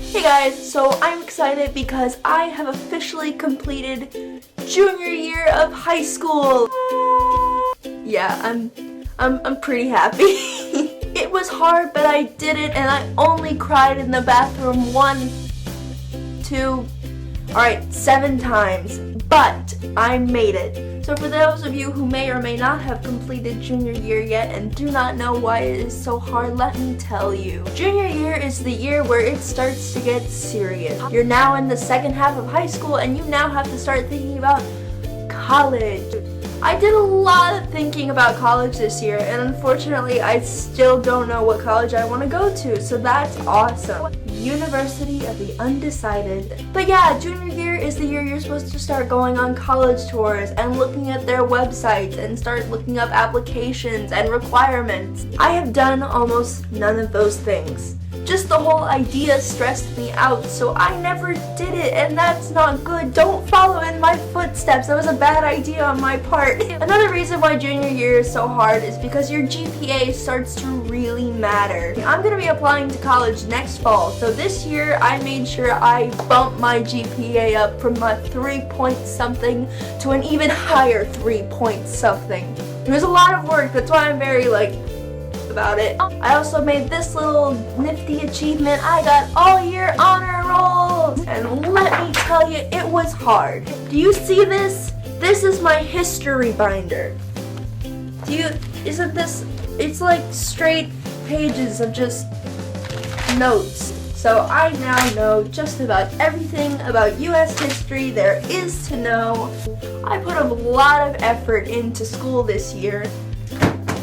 Hey guys, so I'm excited because I have officially completed junior year of high school. Yeah, I'm pretty happy. It was hard, but I did it, and I only cried in the bathroom 7 times, but I made it. So for those of you who may or may not have completed junior year yet and do not know why it is so hard, let me tell you. Junior year is the year where it starts to get serious. You're now in the second half of high school and you now have to start thinking about college. I did a lot of thinking about college this year, and unfortunately I still don't know what college I want to go to, so that's awesome. University of the Undecided. But yeah, junior year is the year you're supposed to start going on college tours and looking at their websites and start looking up applications and requirements. I have done almost none of those things. Just the whole idea stressed me out, so I never did it, and that's not good. Don't follow in my footsteps. That was a bad idea on my part. Another reason why junior year is so hard is because your GPA starts to really matter. I'm going to be applying to college next fall, so this year I made sure I bumped my GPA up from my 3-point-something to an even higher 3-point-something. It was a lot of work, that's why I'm very about it. I also made this little nifty achievement. I got all year honor rolls, and let me tell you, it was hard. Do you see this? This is my history binder. Isn't this, it's like straight pages of just notes. So I now know just about everything about US history there is to know. I put a lot of effort into school this year,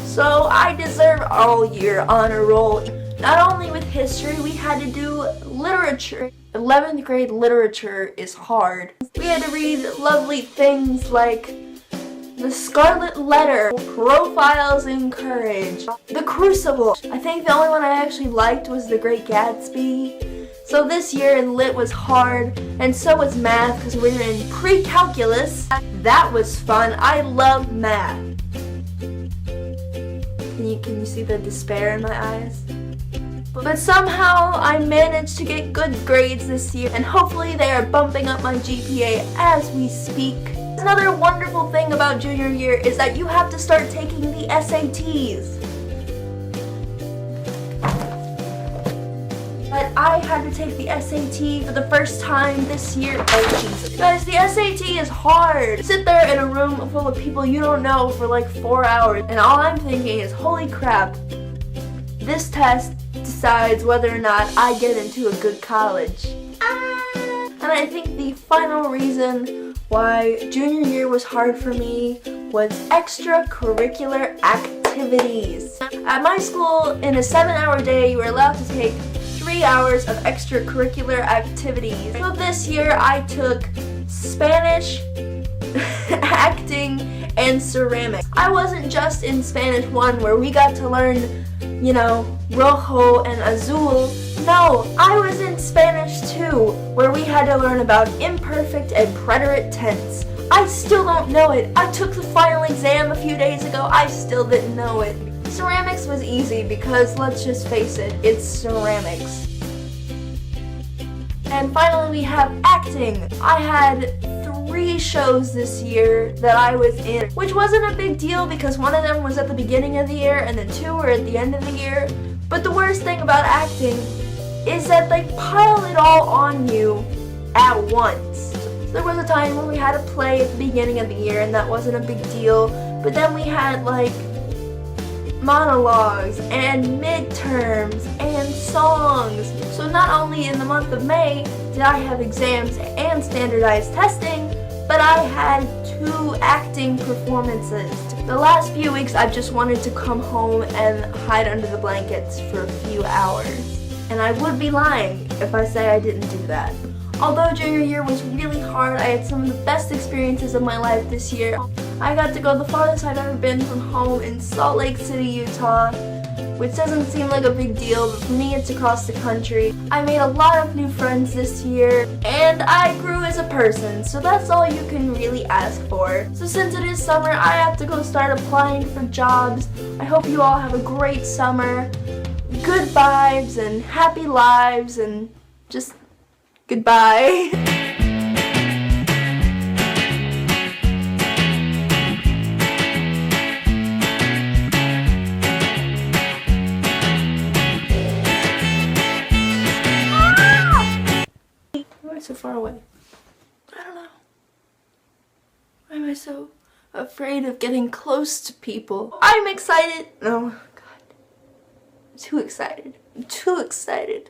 so I deserve all year honor roll. Not only with history, we had to do literature. 11th grade literature is hard. We had to read lovely things like The Scarlet Letter, Profiles in Courage, The Crucible. I think the only one I actually liked was The Great Gatsby. So this year Lit was hard, and so was math because we were in pre-calculus. That was fun. I love math. Can you see the despair in my eyes? But somehow I managed to get good grades this year, and hopefully they are bumping up my GPA as we speak. Another wonderful thing about junior year is that you have to start taking the SATs. But I had to take the SAT for the first time this year. Oh Jesus. Guys, the SAT is hard. Sit there in a room full of people you don't know for like 4 hours, and all I'm thinking is, holy crap, this test decides whether or not I get into a good college. And I think the final reason why junior year was hard for me was extracurricular activities. At my school, in a 7-hour day, you were allowed to take 3 hours of extracurricular activities. So this year I took Spanish, acting, and ceramics. I wasn't just in Spanish 1 where we got to learn, rojo and azul. No, I was in Spanish 2 where we had to learn about imperfect and preterite tense. I still don't know it. I took the final exam a few days ago. I still didn't know it. Ceramics was easy because, let's just face it, it's ceramics. And finally we have acting. I had 3 shows this year that I was in, which wasn't a big deal because one of them was at the beginning of the year and then 2 were at the end of the year. But the worst thing about acting is that they pile it all on you at once. So there was a time when we had a play at the beginning of the year and that wasn't a big deal, but then we had monologues and midterms and songs. So not only in the month of May did I have exams and standardized testing, but I had 2 acting performances. The last few weeks I've just wanted to come home and hide under the blankets for a few hours. And I would be lying if I say I didn't do that. Although junior year was really hard, I had some of the best experiences of my life this year. I got to go the farthest I've ever been from home in Salt Lake City, Utah, which doesn't seem like a big deal, but for me it's across the country. I made a lot of new friends this year, and I grew as a person, so that's all you can really ask for. So since it is summer, I have to go start applying for jobs. I hope you all have a great summer, good vibes, and happy lives, and just goodbye. Why am I so far away? I don't know. Why am I so afraid of getting close to people? I'm excited. Oh, God. I'm too excited. I'm too excited.